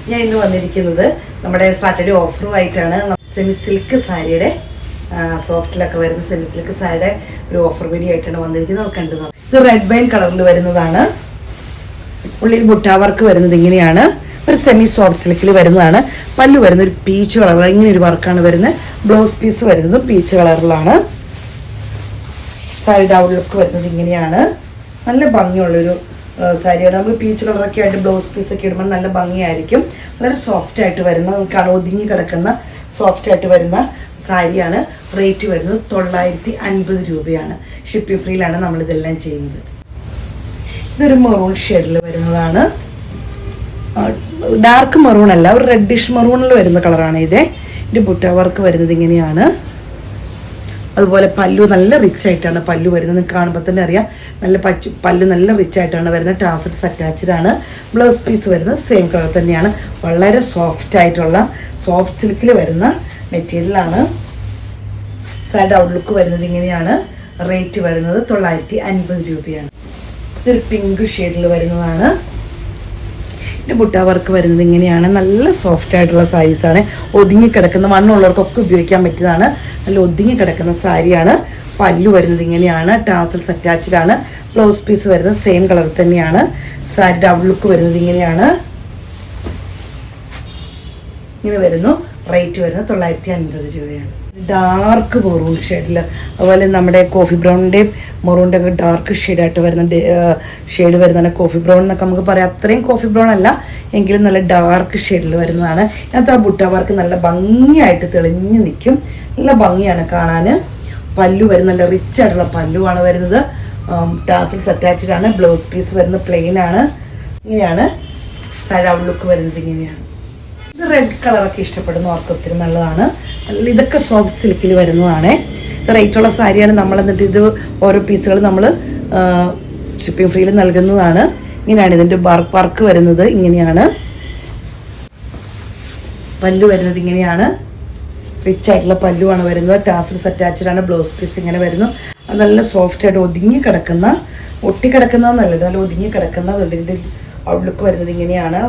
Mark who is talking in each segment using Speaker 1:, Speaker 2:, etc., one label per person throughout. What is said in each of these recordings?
Speaker 1: ഞാൻ ഇന്ന് വന്നിരിക്കുന്നത് നമ്മുടെ സാറ്റർഡേ ഓഫറുമായിട്ടാണ്. സെമി സിൽക്ക് സാരിയുടെ സോഫ്റ്റിലൊക്കെ വരുന്ന സെമി സിൽക്ക് സാരിയുടെ ഒരു ഓഫർ വീഡിയോ ആയിട്ടാണ് വന്നിരിക്കുന്നത്. നമുക്ക് കണ്ടു നോക്കാം. ഇത് റെഡ് വൈൻ കളറിൽ വരുന്നതാണ്. ഉള്ളിൽ ബുട്ടാ വർക്ക് വരുന്നത് ഇങ്ങനെയാണ്. ഒരു സെമി സോഫ്റ്റ് സിൽക്കിൽ വരുന്നതാണ്. പല്ലു വരുന്ന ഒരു പീച്ച് കളർ, ഇങ്ങനെ ഒരു വർക്കാണ് വരുന്നത്. ബ്ലൗസ് പീസ് വരുന്നത് പീച്ച് കളറിലാണ്. സാരിയുടെ ഔട്ട്ലുക്ക് വരുന്നത് ഇങ്ങനെയാണ്. നല്ല ഭംഗിയുള്ളൊരു സാരിയാണ്. നമുക്ക് പീച്ച് കളറൊക്കെ ആയിട്ട് ബ്ലൗസ് പീസൊക്കെ ഇടുമ്പോൾ നല്ല ഭംഗിയായിരിക്കും. വളരെ സോഫ്റ്റ് ആയിട്ട് വരുന്ന, നമുക്ക് ഒതുങ്ങി കിടക്കുന്ന സോഫ്റ്റ് ആയിട്ട് വരുന്ന സാരിയാണ്. റേറ്റ് വരുന്നത് 950 രൂപയാണ്. ഷിപ്പിംഗ് ഫ്രീയിലാണ് നമ്മളിതെല്ലാം ചെയ്യുന്നത്. ഇതൊരു മെറൂൺ ഷെയ്ഡിൽ വരുന്നതാണ്. ഡാർക്ക് മെറൂൺ അല്ല, ഒരു റെഡിഷ് മെറൂണിൽ വരുന്ന കളറാണ് ഇത്. ഇതിൻ്റെ ബുട്ട വർക്ക് വരുന്നത് ഇങ്ങനെയാണ്. അതുപോലെ പല്ലു നല്ല റിച്ച് ആയിട്ടാണ് പല്ലു വരുന്നത്. നിങ്ങൾക്ക് കാണുമ്പോൾ തന്നെ അറിയാം, നല്ല പല്ലു നല്ല റിച്ച് ആയിട്ടാണ് വരുന്നത്. ടാസൽസ് അറ്റാച്ച്ഡ് ആണ്. ബ്ലൗസ് പീസ് വരുന്നത് സെയിം കളർ തന്നെയാണ്. വളരെ സോഫ്റ്റ് ആയിട്ടുള്ള സോഫ്റ്റ് സിൽക്കിൽ വരുന്ന മെറ്റീരിയലാണ്. സൈഡ് ഔട്ട്ലുക്ക് വരുന്നത് ഇങ്ങനെയാണ്. റേറ്റ് വരുന്നത് 950 രൂപയാണ്. ഇതൊരു പിങ്ക് ഷെയ്ഡിൽ വരുന്നതാണ്. ഇതിൻ്റെ ബുട്ട വർക്ക് വരുന്നത് ഇങ്ങനെയാണ്. നല്ല സോഫ്റ്റ് ആയിട്ടുള്ള സാരീസാണ്. ഒതുങ്ങി കിടക്കുന്ന, മണ്ണുള്ളവർക്കൊക്കെ ഉപയോഗിക്കാൻ പറ്റിയതാണ്. നല്ല ഒതുങ്ങി കിടക്കുന്ന സാരിയാണ്. പല്ലു വരുന്നത് ഇങ്ങനെയാണ്. ടാസൽസ് അറ്റാച്ച്ഡ് ആണ്. ബ്ലൗസ് പീസ് വരുന്നത് സെയിം കളർ തന്നെയാണ്. സാരിയുടെ ഔട്ട്ലുക്ക് വരുന്നത് ഇങ്ങനെയാണ്. ഇങ്ങനെ വരുന്നു. റേറ്റ് വരുന്നത് 950 രൂപയാണ്. ഡാർക്ക് മെറൂൺ ഷെയ്ഡിൽ, അതുപോലെ നമ്മുടെ കോഫി ബ്രൗണിൻ്റെയും മെറൂണിൻ്റെ ഒക്കെ ഡാർക്ക് ഷെയ്ഡായിട്ട് വരുന്ന ഷെയ്ഡ് വരുന്നതാണ്. കോഫി ബ്രൗൺ എന്നൊക്കെ നമുക്ക് പറയാം. അത്രയും കോഫി ബ്രൗൺ അല്ല എങ്കിലും നല്ല ഡാർക്ക് ഷെയ്ഡിൽ വരുന്നതാണ്. ഇതിനകത്ത് ആ ബുട്ട വർക്ക് നല്ല ഭംഗിയായിട്ട് തെളിഞ്ഞ് നിൽക്കും. നല്ല ഭംഗിയാണ് കാണാൻ. പല്ലു വരുന്ന നല്ല റിച്ച് ആയിട്ടുള്ള പല്ലുവാണ് വരുന്നത്. ടാസൽസ് അറ്റാച്ച്ഡ് ആണ്. ബ്ലൗസ് പീസ് വരുന്നത് പ്ലെയിൻ ആണ്. ഇങ്ങനെയാണ് സൈഡ് ഔട്ട്ലുക്ക് വരുന്നത് ഇങ്ങനെയാണ്. ഇത് റെഡ് കളറൊക്കെ ഇഷ്ടപ്പെടുന്നവർക്ക് ഒത്തിരി നല്ലതാണ്. ഇതൊക്കെ സോഫ്റ്റ് സിൽക്കിൽ വരുന്നതാണ്. ഇത് റേറ്റുള്ള സാരിയാണ്. നമ്മൾ എന്നിട്ട് ഇത് ഓരോ പീസുകൾ നമ്മൾ ഷിപ്പിംഗ് ഫ്രീയിൽ നൽകുന്നതാണ്. ഇങ്ങനെയാണ് ഇതിൻ്റെ വർക്ക് വരുന്നത്. ഇങ്ങനെയാണ് പല്ലു വരുന്നത്. ഇങ്ങനെയാണ് റിച്ച് ആയിട്ടുള്ള പല്ലുവാണ് വരുന്നത്. ടാസൽസ് അറ്റാച്ച്ഡ് ആണ്. ബ്ലൗസ് പീസ് ഇങ്ങനെ വരുന്നു. അത് നല്ല സോഫ്റ്റ് ആയിട്ട് ഒതുങ്ങി കിടക്കുന്ന, ഒട്ടിക്കിടക്കുന്നതെന്നല്ല, നല്ല ഒതുങ്ങി കിടക്കുന്ന ഇതിൻ്റെ ഔട്ട്ലുക്ക് വരുന്നത് ഇങ്ങനെയാണ്.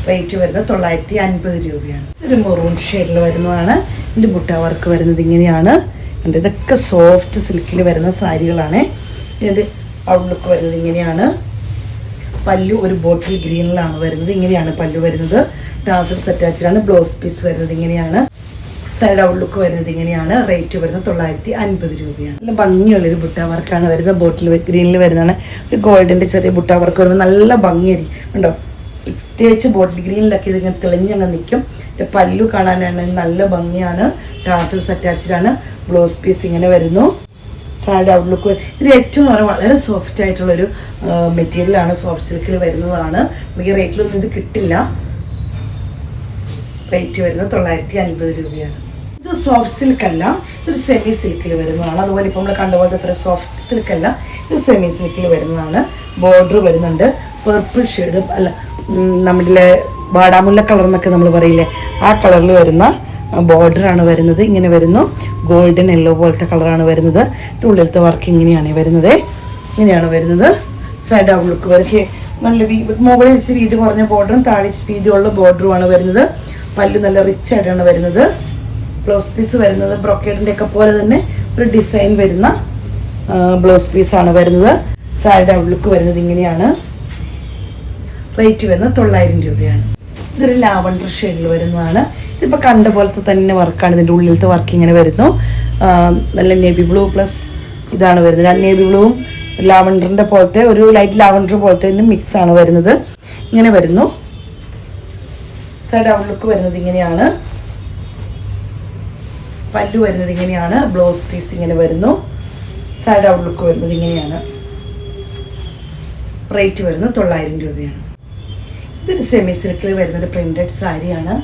Speaker 1: റേറ്റ് വരുന്നത് 950 രൂപയാണ്. ഒരു മെറൂൺ ഷെയ്ഡിൽ വരുന്നതാണ്. ഇതിൻ്റെ ബുട്ട വർക്ക് വരുന്നത് ഇങ്ങനെയാണ്. ഇതൊക്കെ സോഫ്റ്റ് സിൽക്കിൽ വരുന്ന സാരികളാണ്. ഇതിൻ്റെ ഔട്ട്ലുക്ക് വരുന്നത് ഇങ്ങനെയാണ്. പല്ലു ഒരു ബോട്ടിൽ ഗ്രീനിലാണ് വരുന്നത്. ഇങ്ങനെയാണ് പല്ലു വരുന്നത്. ടാസൽസ് അറ്റാച്ച്ഡ് ആണ്. ബ്ലൗസ് പീസ് വരുന്നത് ഇങ്ങനെയാണ്. സൈഡ് ഔട്ട്ലുക്ക് വരുന്നത് ഇങ്ങനെയാണ്. റേറ്റ് വരുന്നത് 950 രൂപയാണ്. നല്ല ഭംഗിയുള്ളൊരു ബുട്ട വർക്കാണ് വരുന്നത്. ബോട്ടിൽ ഗ്രീനിൽ വരുന്നതാണ്. ഒരു ഗോൾഡിൻ്റെ ചെറിയ ബുട്ട വർക്ക് വരുമ്പോൾ നല്ല ഭംഗിയായിരിക്കും. ഉണ്ടോ? പ്രത്യേകിച്ച് ബോട്ടിൽ ഗ്രീനിലൊക്കെ ഇതിങ്ങനെ തെളിഞ്ഞങ്ങ് നിൽക്കും. പല്ലു കാണാനാണ് നല്ല ഭംഗിയാണ്. ടാസൽസ് അറ്റാച്ച്ഡ് ആണ്. ബ്ലൗസ് പീസ് ഇങ്ങനെ വരുന്നു. Side outlook. ഇത് ഏറ്റവും വളരെ സോഫ്റ്റ് ആയിട്ടുള്ളൊരു മെറ്റീരിയലാണ്. സോഫ്റ്റ് സിൽക്കിൽ വരുന്നതാണ്. നമുക്ക് ഈ റേറ്റിലൊന്നും ഇത് കിട്ടില്ല. റേറ്റ് വരുന്നത് 950 രൂപയാണ്. ഇത് സോഫ്റ്റ് സിൽക്ക് അല്ല, ഇതൊരു സെമി സിൽക്കിൽ വരുന്നതാണ്. അതുപോലെ ഇപ്പോൾ നമ്മൾ കണ്ടുപോലത്തെ അത്ര സോഫ്റ്റ് സിൽക്ക് അല്ല, ഇത് സെമി സിൽക്കിൽ വരുന്നതാണ്. ബോർഡർ വരുന്നുണ്ട്. പർപ്പിൾ ഷെയ്ഡ് അല്ല, നമ്മുടെ വാടാമുല്ല കളർ എന്നൊക്കെ നമ്മൾ പറയില്ലേ, ആ കളറിൽ വരുന്ന ബോർഡറാണ് വരുന്നത്. ഇങ്ങനെ വരുന്നു. ഗോൾഡൻ യെല്ലോ പോലത്തെ കളറാണ് വരുന്നത്. ഉള്ളിലത്തെ വർക്ക് ഇങ്ങനെയാണ് വരുന്നത്. ഇങ്ങനെയാണ് വരുന്നത്. സൈഡ് ഔട്ട്ലുക്ക് വർക്ക് നല്ല മുകളിൽ വെച്ച് വീതി കുറഞ്ഞ ബോർഡറും താഴെ വെച്ച് വീതിയുള്ള ബോർഡറുമാണ് വരുന്നത്. പല്ലു നല്ല റിച്ച് ആയിട്ടാണ് വരുന്നത്. ബ്ലൗസ് പീസ് വരുന്നത് ബ്രോക്കേഡിൻ്റെ ഒക്കെ പോലെ തന്നെ ഒരു ഡിസൈൻ വരുന്ന ബ്ലൗസ് പീസാണ് വരുന്നത്. സൈഡ് ഔട്ട്ലുക്ക് വരുന്നത് ഇങ്ങനെയാണ്. റേറ്റ് വരുന്നത് 900 രൂപയാണ്. ഇതൊരു ലാവണ്ടർ ഷെയ്ഡിൽ വരുന്നതാണ്. ഇതിപ്പോൾ കണ്ട പോലത്തെ തന്നെ വർക്കാണ്. ഇതിൻ്റെ ഉള്ളിലത്തെ വർക്ക് ഇങ്ങനെ വരുന്നു. നല്ല നേവി ബ്ലൂ പ്ലസ് ഇതാണ് വരുന്നത്. നേവി ബ്ലൂവും ലാവണ്ടറിൻ്റെ പോലത്തെ ഒരു ലൈറ്റ് ലാവണ്ടർ പോലത്തെ മിക്സ് ആണ് വരുന്നത്. ഇങ്ങനെ വരുന്നു. സൈഡ് ഔട്ട്ലുക്ക് വരുന്നത് ഇങ്ങനെയാണ്. പല്ലു വരുന്നത് ഇങ്ങനെയാണ്. ബ്ലൗസ് പീസ് ഇങ്ങനെ വരുന്നു. സൈഡ് ഔട്ട്ലുക്ക് വരുന്നത് ഇങ്ങനെയാണ്. റേറ്റ് വരുന്നത് 900 രൂപയാണ്. ഇതൊരു സെമി സിൽക്കിൽ വരുന്നൊരു പ്രിന്റഡ് സാരിയാണ്.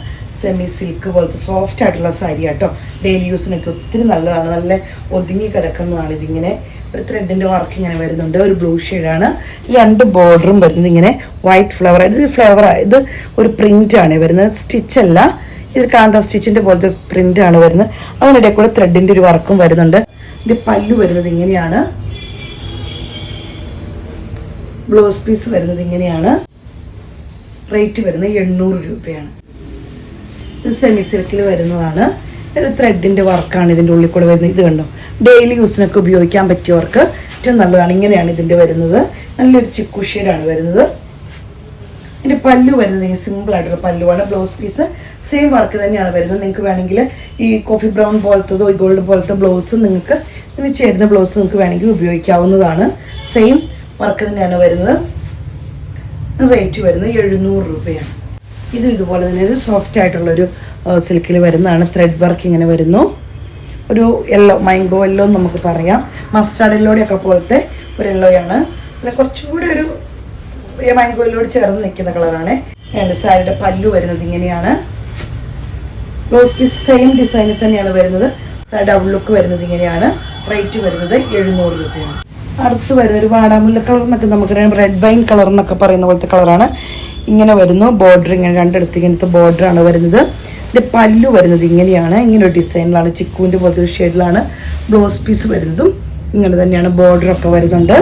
Speaker 1: സെമി സിൽക്ക് പോലത്തെ സോഫ്റ്റ് ആയിട്ടുള്ള സാരി കേട്ടോ. ഡെയിലി യൂസിനൊക്കെ ഒത്തിരി നല്ലതാണ്. നല്ല ഒതുങ്ങി കിടക്കുന്നതാണ്. ഇതിങ്ങനെ ഒരു ത്രെഡിൻ്റെ വർക്ക് ഇങ്ങനെ വരുന്നുണ്ട്. ഒരു ബ്ലൂ ഷെയ്ഡാണ്. 2 ബോർഡറും വരുന്നത് ഇങ്ങനെ വൈറ്റ് ഫ്ലവർ. ഇത് ഒരു പ്രിന്റ് ആണ് വരുന്നത്. സ്റ്റിച്ച് അല്ല, ഇത് കാന്ത സ്റ്റിച്ചിൻ്റെ പോലത്തെ പ്രിന്റ് ആണ് വരുന്നത്. അതിനിടെ കൂടെ ത്രെഡിൻ്റെ ഒരു വർക്കും വരുന്നുണ്ട്. ഇതിൻ്റെ പല്ലു വരുന്നത് ഇങ്ങനെയാണ്. ബ്ലൗസ് പീസ് വരുന്നത് ഇങ്ങനെയാണ്. റേറ്റ് വരുന്നത് 800 രൂപയാണ്. ഇത് സെമി സിൽക്കിൽ വരുന്നതാണ്. ഒരു ത്രെഡിൻ്റെ വർക്കാണ് ഇതിൻ്റെ ഉള്ളിൽ കൂടെ വരുന്നത്. ഇത് കണ്ടോ, ഡെയിലി യൂസിനൊക്കെ ഉപയോഗിക്കാൻ പറ്റിയവർക്ക് ഏറ്റവും നല്ലതാണ്. ഇങ്ങനെയാണ് ഇതിൻ്റെ വരുന്നത്. നല്ലൊരു ചിക്കു ഷെയ്ഡാണ് വരുന്നത്. ഇതിൻ്റെ പല്ലു വരുന്നത് സിമ്പിൾ ആയിട്ടുള്ള പല്ലുവാണ്. ബ്ലൗസ് പീസ് സെയിം വർക്ക് തന്നെയാണ് വരുന്നത്. നിങ്ങൾക്ക് വേണമെങ്കിൽ ഈ കോഫി ബ്രൗൺ പോലത്തതോ ഈ ഗോൾഡ് പോലത്തെ ബ്ലൗസ് നിങ്ങൾക്ക് ഇതിന് ചേരുന്ന ബ്ലൗസ് നിങ്ങൾക്ക് വേണമെങ്കിൽ ഉപയോഗിക്കാവുന്നതാണ്. സെയിം വർക്ക് തന്നെയാണ് വരുന്നത്. റേറ്റ് വരുന്നത് 700 രൂപയാണ്. ഇതുപോലെ തന്നെ ഒരു സോഫ്റ്റ് ആയിട്ടുള്ളൊരു സിൽക്കിൽ വരുന്നതാണ്. ത്രെഡ് വർക്ക് ഇങ്ങനെ വരുന്നു. ഒരു യെല്ലോ, മാംഗോ യെല്ലോ എന്ന് നമുക്ക് പറയാം. മസ്റ്റാർഡ് യെല്ലോടെയൊക്കെ പോലത്തെ ഒരു യെല്ലോയാണ്. പിന്നെ കുറച്ചുകൂടി ഒരു മാംഗോ യെല്ലോട് ചേർന്ന് നിൽക്കുന്ന കളറാണ്. സാരിയുടെ പല്ലു വരുന്നത് ഇങ്ങനെയാണ്. ബ്ലൗസ് പീസ് സെയിം ഡിസൈനിൽ തന്നെയാണ് വരുന്നത്. സാരി ഡബിൾ ലുക്ക് വരുന്നത് ഇങ്ങനെയാണ്. റേറ്റ് വരുന്നത് 700 രൂപയാണ്. അടുത്ത് വരുന്ന ഒരു വാടാമുല്ല കളർ എന്നൊക്കെ നമുക്കറിയാം, റെഡ് വൈൻ കളർ എന്നൊക്കെ പറയുന്ന പോലത്തെ കളറാണ്. ഇങ്ങനെ വരുന്നു. ബോർഡർ ഇങ്ങനെ രണ്ടിടത്ത് ഇങ്ങനത്തെ ബോർഡറാണ് വരുന്നത്. ഇതിൻ്റെ പല്ലു വരുന്നത് ഇങ്ങനെയാണ്. ഇങ്ങനെ ഒരു ഡിസൈനിലാണ്, ചിക്കുവിൻ്റെ പോലത്തെ ഒരു ഷെയ്ഡിലാണ് ബ്ലൗസ് പീസ് വരുന്നതും. ഇങ്ങനെ തന്നെയാണ് ബോർഡറൊക്കെ വരുന്നുണ്ട്.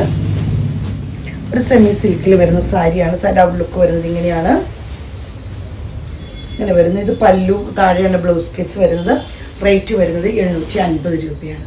Speaker 1: ഒരു സെമി സിൽക്കിൽ വരുന്ന സാരിയാണ്. സാരി ഡബിൾ ലുക്ക് വരുന്നത് ഇങ്ങനെയാണ്. ഇങ്ങനെ വരുന്നു. ഇത് പല്ലു, താഴെയാണ് ബ്ലൗസ് പീസ് വരുന്നത്. റേറ്റ് വരുന്നത് 750 രൂപയാണ്.